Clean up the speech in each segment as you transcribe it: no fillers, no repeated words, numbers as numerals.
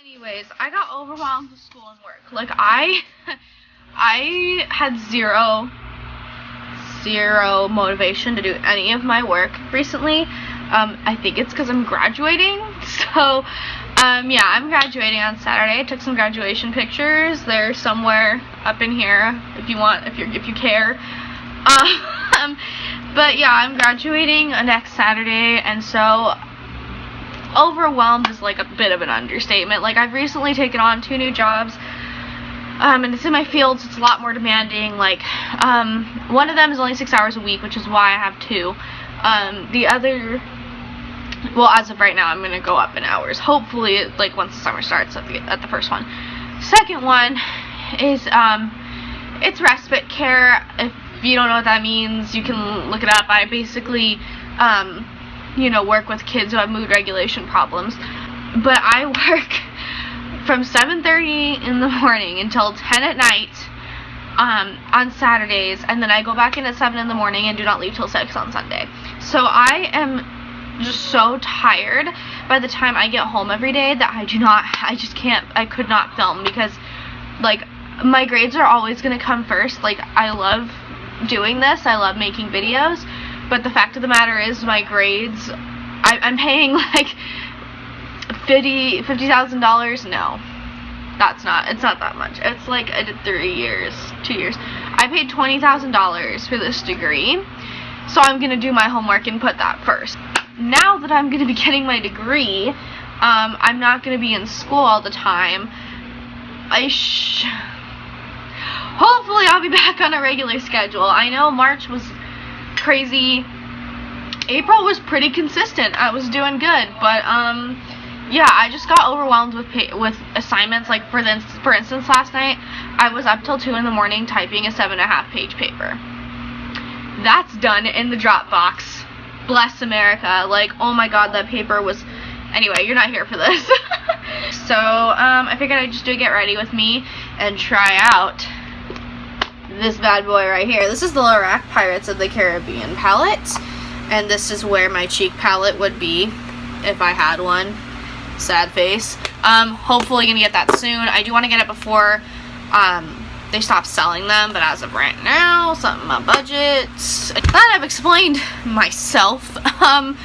Anyways, I got overwhelmed with school and work. Like, I had zero motivation to do any of my work recently. I think it's because I'm graduating. So, yeah, I'm graduating on Saturday. I took some graduation pictures. They're somewhere up in here if you want, if you care. But yeah, I'm graduating next Saturday, and so overwhelmed is like a bit of an understatement. Like, I've recently taken on 2 new jobs, and it's in my field, so it's a lot more demanding. Like, one of them is only 6 hours a week, which is why I have 2. The other, well, as of right now, I'm gonna go up in hours. Hopefully, like, once the summer starts at the first one. Second one is, it's respite care. If you don't know what that means, you can look it up. I basically, you know, work with kids who have mood regulation problems. But I work from 7:30 in the morning until 10 at night on Saturdays, and then I go back in at 7 in the morning and do not leave till 6 on Sunday. So I am just so tired by the time I get home every day that I could not film, because, like, my grades are always going to come first. Like, I love doing this, I love making videos, but the fact of the matter is my grades, I'm paying like $50,000. No, it's not that much. It's like I did 2 years. I paid $20,000 for this degree, so I'm gonna do my homework and put that first. Now that I'm gonna be getting my degree, I'm not gonna be in school all the time. Hopefully I'll be back on a regular schedule. I know March was crazy. April was pretty consistent. I was doing good, but yeah, I just got overwhelmed with assignments. Like, for instance, last night I was up till 2 in the morning typing a 7.5-page paper. That's done in the Dropbox. Bless America. Like, oh my god, that paper was... Anyway, you're not here for this. So, I figured I'd just do a get ready with me and try out this bad boy right here. This is the Lorac Pirates of the Caribbean palette, and this is where my cheek palette would be if I had one. Sad face. Hopefully gonna get that soon. I do want to get it before they stop selling them, but as of right now, something my budget. Now that I've explained myself, I'm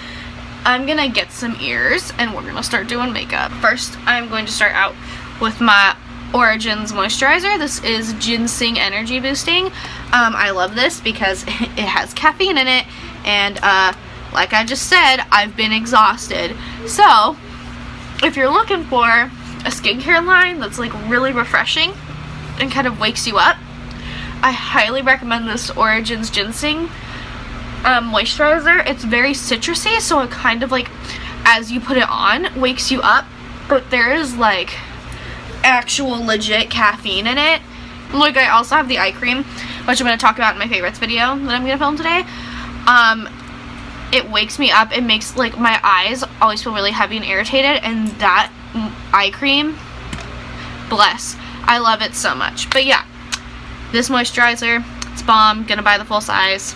gonna get some ears and we're gonna start doing makeup. First, I'm going to start out with my Origins moisturizer. This is Ginseng Energy Boosting. I love this because it has caffeine in it, and like I just said, I've been exhausted. So if you're looking for a skincare line that's like really refreshing and kind of wakes you up, I highly recommend this Origins Ginseng moisturizer. It's very citrusy, so it kind of, like, as you put it on, wakes you up, but there is like actual legit caffeine in it. Like, I also have the eye cream, which I'm going to talk about in my favorites video that I'm going to film today. It wakes me up. It makes, like, my eyes always feel really heavy and irritated, and that eye cream, bless, I love it so much. But yeah, this moisturizer, it's bomb. Gonna buy the full size.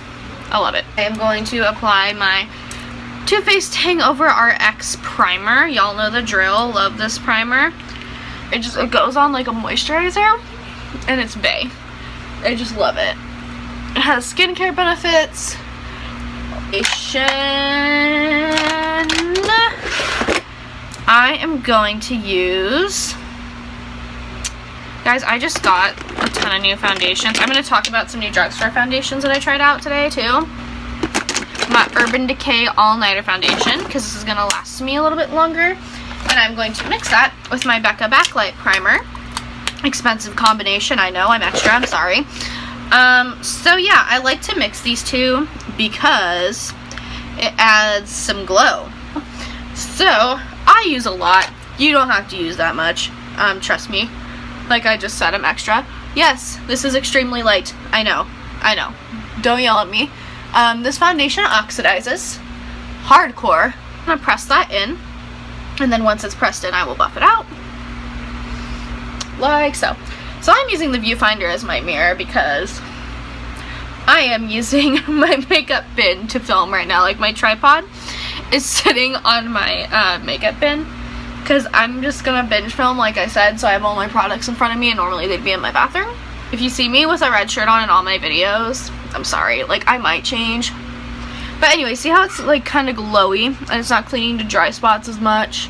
I love it. I am going to apply my Faced Hangover RX primer. Y'all know the drill. Love this primer. It goes on like a moisturizer, and it's bae. I just love it. It has skincare benefits. I am going to use, guys, I just got a ton of new foundations. I'm going to talk about some new drugstore foundations that I tried out today too. My Urban Decay All-Nighter Foundation, because this is going to last me a little bit longer. And I'm going to mix that with my Becca Backlight Primer. Expensive combination, I know, I'm extra, I'm sorry. So yeah, I like to mix these two because it adds some glow. So, I use a lot. You don't have to use that much. Trust me. Like I just said, I'm extra. Yes, this is extremely light. I know. Don't yell at me. This foundation oxidizes. Hardcore. I'm gonna press that in. And then once it's pressed in, I will buff it out. Like so. So I'm using the viewfinder as my mirror because I am using my makeup bin to film right now. Like, my tripod is sitting on my makeup bin, because I'm just gonna binge film, like I said, so I have all my products in front of me, and normally they'd be in my bathroom. If you see me with a red shirt on in all my videos, I'm sorry, like, I might change. But anyway, see how it's like kind of glowy, and it's not cleaning to dry spots as much.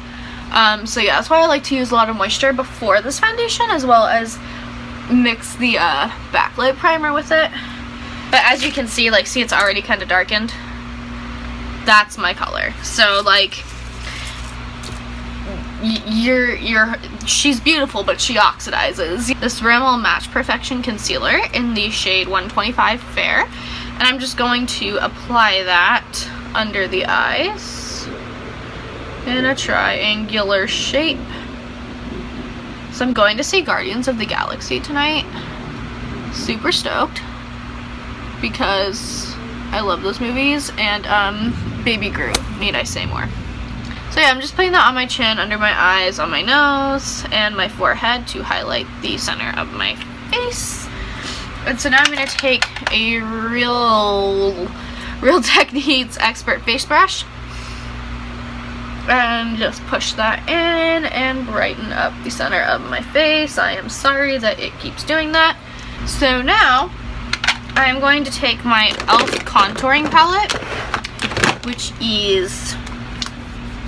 So yeah, that's why I like to use a lot of moisture before this foundation, as well as mix the backlight primer with it. But as you can see, like, see, it's already kind of darkened. That's my color. So like, she's beautiful, but she oxidizes. This Rimmel Match Perfection Concealer in the shade 125 Fair, and I'm just going to apply that under the eyes in a triangular shape. So I'm going to see Guardians of the Galaxy tonight. Super stoked, because I love those movies, and Baby Groot, need I say more. So yeah, I'm just putting that on my chin, under my eyes, on my nose, and my forehead to highlight the center of my face. And so now I'm going to take a Real Techniques Expert Face Brush and just push that in and brighten up the center of my face. I am sorry that it keeps doing that. So now I'm going to take my e.l.f. contouring palette, which is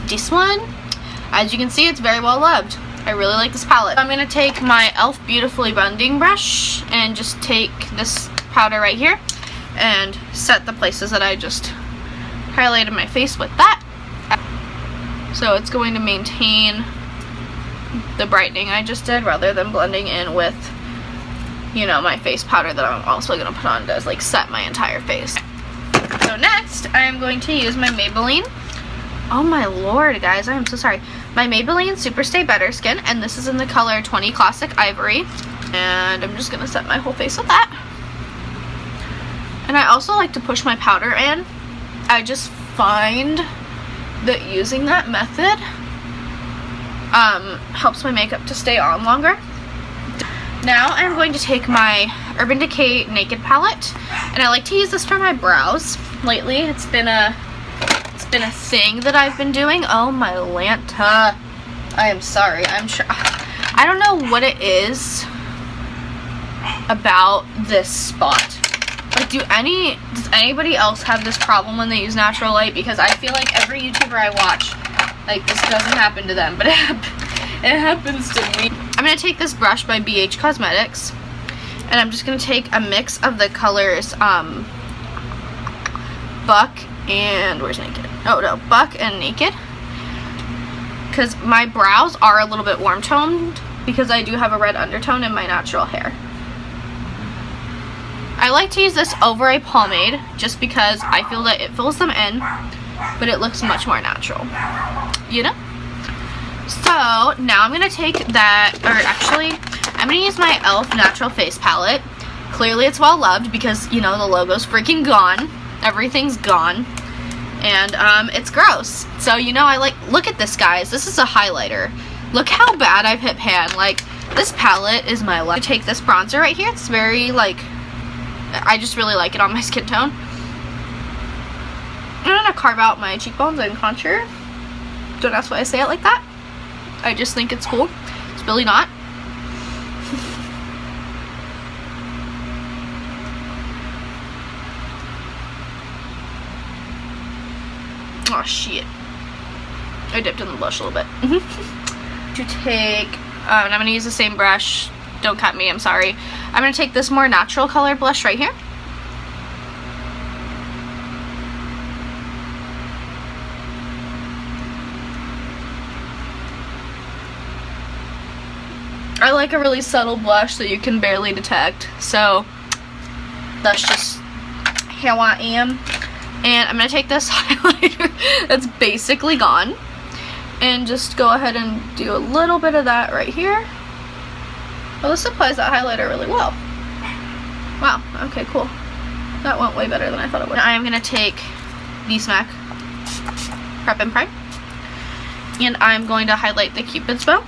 this one. As you can see, it's very well loved. I really like this palette. I'm going to take my e.l.f. Beautifully Blending Brush and just take this powder right here and set the places that I just highlighted my face with that. So it's going to maintain the brightening I just did, rather than blending in with, you know, my face powder that I'm also going to put on to like set my entire face. So next, I am going to use my Maybelline. Oh my lord, guys, I am so sorry. My Maybelline Super Stay Better Skin, and this is in the color 20 Classic Ivory. And I'm just going to set my whole face with that. And I also like to push my powder in. I just find that using that method helps my makeup to stay on longer. Now I'm going to take my Urban Decay Naked Palette, and I like to use this for my brows. Lately, it's been a thing that I've been doing. Oh my Lanta. I am sorry. I don't know what it is about this spot. Like, does anybody else have this problem when they use natural light? Because I feel like every YouTuber I watch, like, this doesn't happen to them, but it happens to me. I'm going to take this brush by BH Cosmetics, and I'm just going to take a mix of the colors Buck and, where's Naked? Oh no, Buck and Naked. Because my brows are a little bit warm toned, because I do have a red undertone in my natural hair. I like to use this over a pomade, just because I feel that it fills them in, but it looks much more natural, you know? So now I'm going to take that, or actually, I'm going to use my e.l.f. Natural Face Palette. Clearly it's well loved, because, you know, the logo's freaking gone. Everything's gone. And it's gross. So, you know, I like, look at this, guys. This is a highlighter. Look how bad I've hit pan. Like, this palette is my life. I take this bronzer right here. It's very, like, I just really like it on my skin tone. I'm gonna carve out my cheekbones and contour. Don't ask why I say it like that. I just think it's cool. It's really not. Oh shit. I dipped in the blush a little bit. To take, and I'm going to use the same brush. Don't cut me, I'm sorry. I'm going to take this more natural color blush right here. I like a really subtle blush that you can barely detect. So that's just how I am. And I'm going to take this highlighter that's basically gone and just go ahead and do a little bit of that right here. Well, this applies that highlighter really well. Wow, okay, cool. That went way better than I thought it would. I'm going to take the MAC Prep and Prime, and I'm going to highlight the Cupid's bow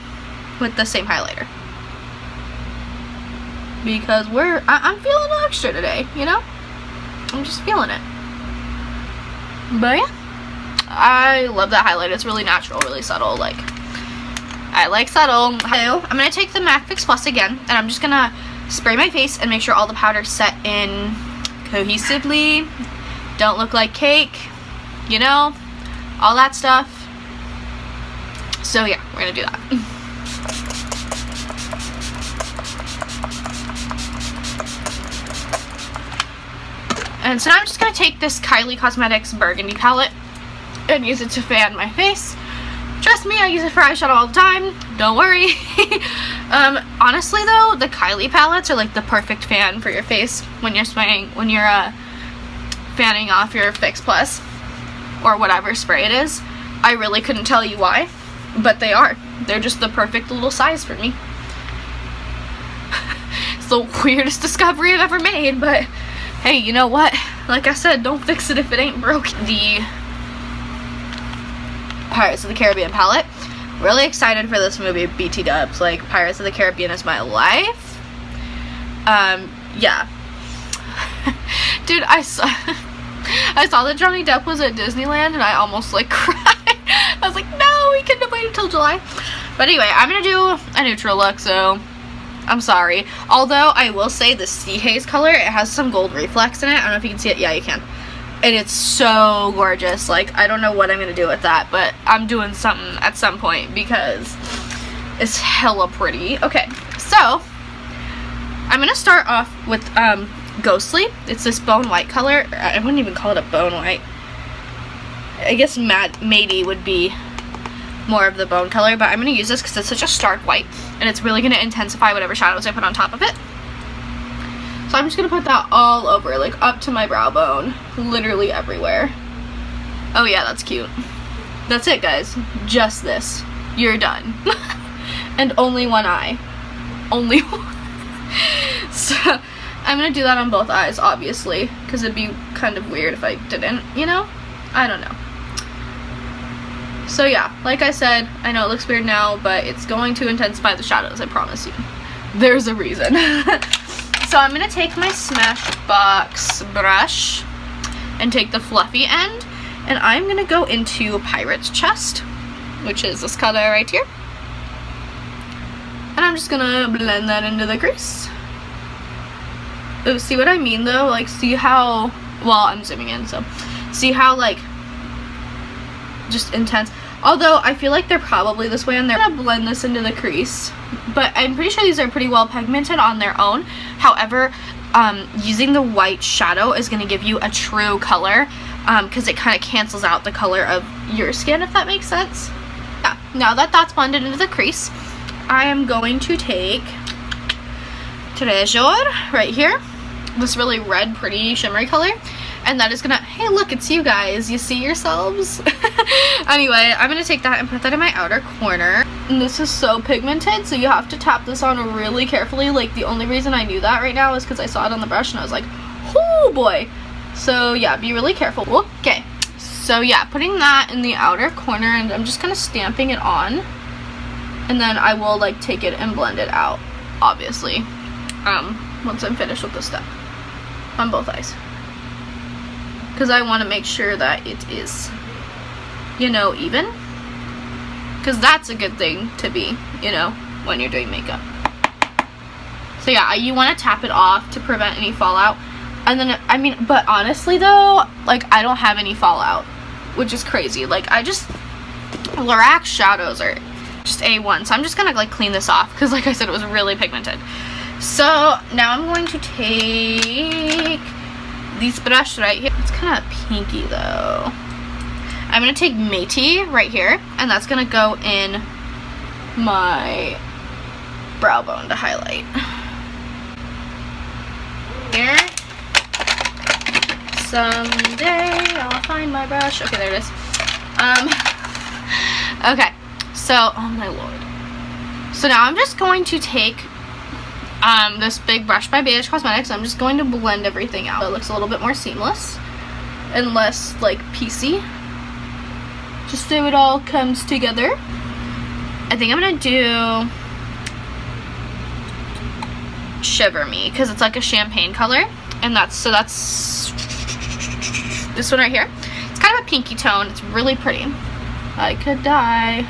with the same highlighter. Because I'm feeling extra today, you know? I'm just feeling it. But yeah, I love that highlight. It's really natural, really subtle. Like, I like subtle. I'm going to take the MAC Fix Plus again, and I'm just going to spray my face and make sure all the powder's set in cohesively. Don't look like cake, you know, all that stuff. So yeah, we're going to do that. And so now I'm just going to take this Kylie Cosmetics Burgundy palette and use it to fan my face. Trust me, I use it for eyeshadow all the time. Don't worry. Honestly though, the Kylie palettes are like the perfect fan for your face when you're fanning off your Fix Plus or whatever spray it is. I really couldn't tell you why, but they are. They're just the perfect little size for me. It's the weirdest discovery I've ever made, but hey, you know what? Like I said, don't fix it if it ain't broke. The Pirates of the Caribbean palette. Really excited for this movie, BT dubs. Like, Pirates of the Caribbean is my life. Yeah. Dude, I saw that Johnny Depp was at Disneyland and I almost like cried. I was like, no, we couldn't have waited until July. But anyway, I'm gonna do a neutral look, so I'm sorry. Although I will say the Sea Haze color, it has some gold reflex in it. I don't know if you can see it. Yeah, you can. And it's so gorgeous. Like, I don't know what I'm gonna do with that, but I'm doing something at some point because it's hella pretty. Okay, so I'm gonna start off with Ghostly. It's this bone white color. I wouldn't even call it a bone white. I guess Matey would be more of the bone color, but I'm gonna use this because it's such a stark white and it's really gonna intensify whatever shadows I put on top of it. So I'm just gonna put that all over, like up to my brow bone, literally everywhere. Oh yeah, that's cute. That's it, guys. Just this. You're done. And only one eye. Only one. So I'm gonna do that on both eyes, obviously, because it'd be kind of weird if I didn't, you know? I don't know. So yeah, like I said, I know it looks weird now, but it's going to intensify the shadows, I promise you. There's a reason. So I'm going to take my Smashbox brush and take the fluffy end, and I'm going to go into Pirate's Chest, which is this color right here. And I'm just going to blend that into the crease. Ooh, see what I mean though? Like, see how, well, I'm zooming in, so see how, like, just intense. Although I feel like they're probably this way on there. I'm gonna blend this into the crease, but I'm pretty sure these are pretty well pigmented on their own. However, using the white shadow is going to give you a true color because it kind of cancels out the color of your skin, if that makes sense. Yeah, now that that's blended into the crease, I am going to take Treasure right here, this really red, pretty, shimmery color. And that is gonna, hey look, it's you guys. You see yourselves? Anyway, I'm gonna take that and put that in my outer corner. And this is so pigmented, so you have to tap this on really carefully. Like, the only reason I knew that right now is because I saw it on the brush and I was like, oh boy. So yeah, be really careful. Okay, so yeah, putting that in the outer corner, and I'm just kind of stamping it on. And then I will like take it and blend it out, obviously, once I'm finished with this step on both eyes. Because I want to make sure that it is, you know, even. Because that's a good thing to be, you know, when you're doing makeup. So yeah, you want to tap it off to prevent any fallout. And then, I mean, but honestly though, like, I don't have any fallout, which is crazy. Like, Lorac shadows are just A1. So I'm just going to, like, clean this off. Because, like I said, it was really pigmented. So now I'm going to take this brush right here. It's kind of pinky though. I'm going to take Matey right here, and that's going to go in my brow bone to highlight. Here. Someday I'll find my brush. Okay, there it is. Okay, so, oh my lord. So now I'm just going to take this big brush by BH Cosmetics. I'm just going to blend everything out. It looks a little bit more seamless and less like piecey. Just so it all comes together. I think I'm gonna do Shiver Me because it's like a champagne color, and that's this one right here. It's kind of a pinky tone. It's really pretty. I could die.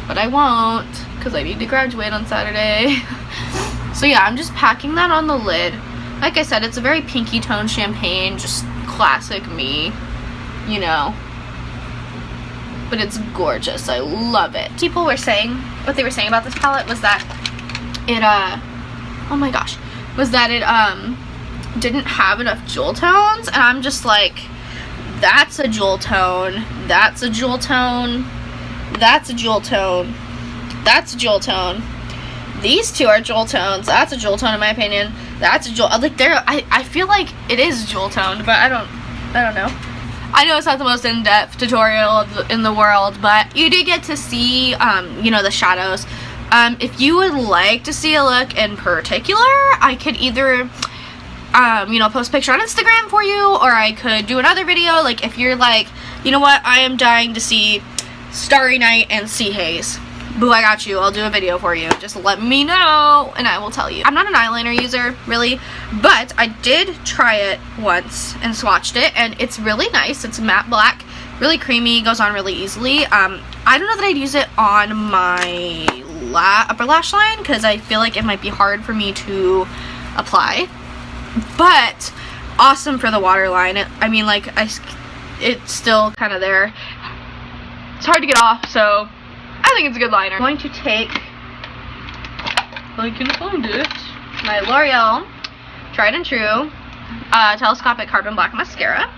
but I won't because I need to graduate on Saturday. So yeah, I'm just packing that on the lid. Like I said, it's a very pinky tone champagne, just classic me, you know. But it's gorgeous. I love it. People were saying, what they were saying about this palette was that it, oh my gosh, was that it, didn't have enough jewel tones, and I'm just like, that's a jewel tone, that's a jewel tone, that's a jewel tone, that's a jewel tone, these two are jewel tones, that's a jewel tone in my opinion, that's a jewel, like I feel like it is jewel toned, but I don't know. I know it's not the most in-depth tutorial in the world, but you do get to see, you know, the shadows. If you would like to see a look in particular, I could either, you know, post a picture on Instagram for you, or I could do another video. Like, if you're like, you know what, I am dying to see Starry Night and Sea Haze. Boo, I got you. I'll do a video for you. Just let me know, and I will tell you. I'm not an eyeliner user, really, but I did try it once and swatched it, and it's really nice. It's matte black, really creamy, goes on really easily. I don't know that I'd use it on my upper lash line, because I feel like it might be hard for me to apply, but awesome for the waterline. I mean, like, it's still kind of there. It's hard to get off, so I think it's a good liner. I'm going to take, if I can find it, my L'Oreal Tried and True Telescopic Carbon Black Mascara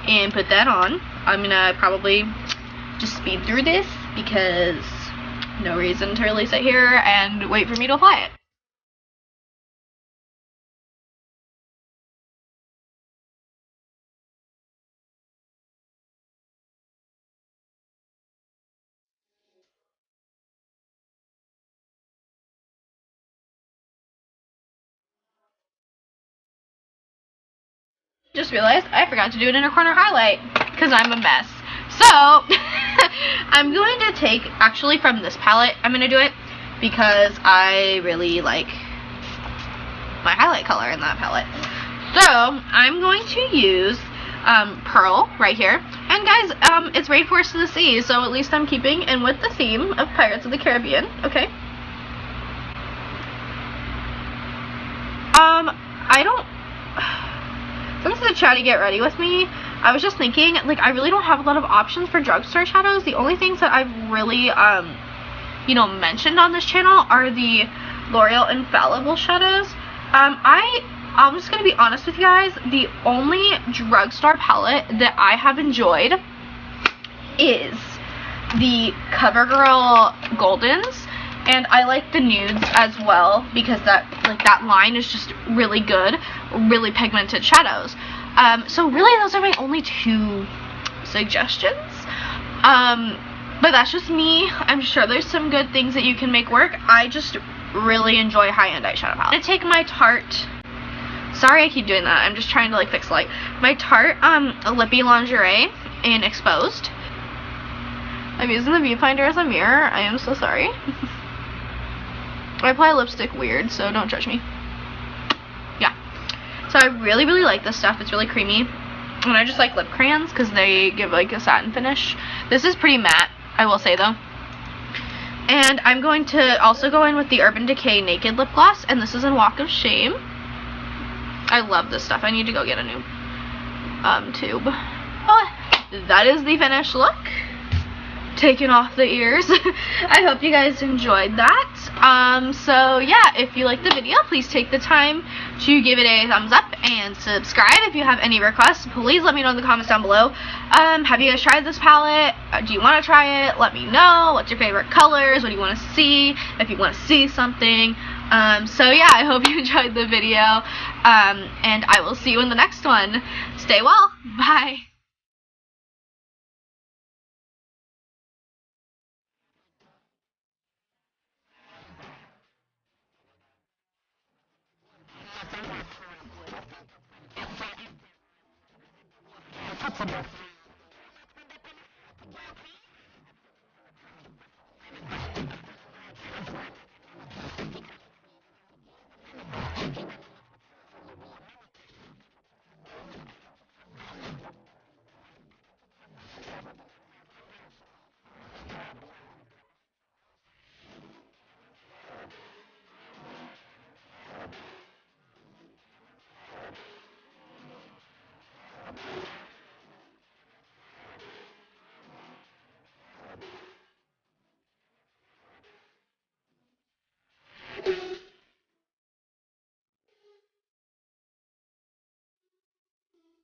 and put that on. I'm gonna probably just speed through this because no reason to really sit here and wait for me to apply it. Just realized I forgot to do an inner corner highlight because I'm a mess. So I'm going to take, actually from this palette, I'm going to do it because I really like my highlight color in that palette. So I'm going to use Pearl right here. And guys, it's Rainforest of the Sea, so at least I'm keeping in with the theme of Pirates of the Caribbean, okay? I don't... Since the Chatty Get Ready With Me, I was just thinking, like, I really don't have a lot of options for drugstore shadows. The only things that I've really, you know, mentioned on this channel are the L'Oreal Infallible shadows. I'm just going to be honest with you guys, the only drugstore palette that I have enjoyed is the CoverGirl Goldens. And I like the nudes as well because that line is just really good, really pigmented shadows. So really those are my only two suggestions. But that's just me. I'm sure there's some good things that you can make work. I just really enjoy high-end eyeshadow palette. I'm going to take my Tarte, sorry I keep doing that, I'm just trying to like fix the light. My Tarte Lippy Lingerie in Exposed. I'm using the viewfinder as a mirror. I am so sorry. I apply lipstick weird, so don't judge me. Yeah. So I really, really like this stuff. It's really creamy. And I just like lip crayons because they give like a satin finish. This is pretty matte, I will say though. And I'm going to also go in with the Urban Decay Naked Lip Gloss. And this is in Walk of Shame. I love this stuff. I need to go get a new tube. Oh, that is the finished look. Taking off the ears. I hope you guys enjoyed that. So yeah, if you liked the video, please take the time to give it a thumbs up and subscribe. If you have any requests, please let me know in the comments down below. Have you guys tried this palette? Do you want to try it? Let me know. What's your favorite colors? What do you want to see? If you want to see something. So yeah, I hope you enjoyed the video. And I will see you in the next one. Stay well. Bye. That's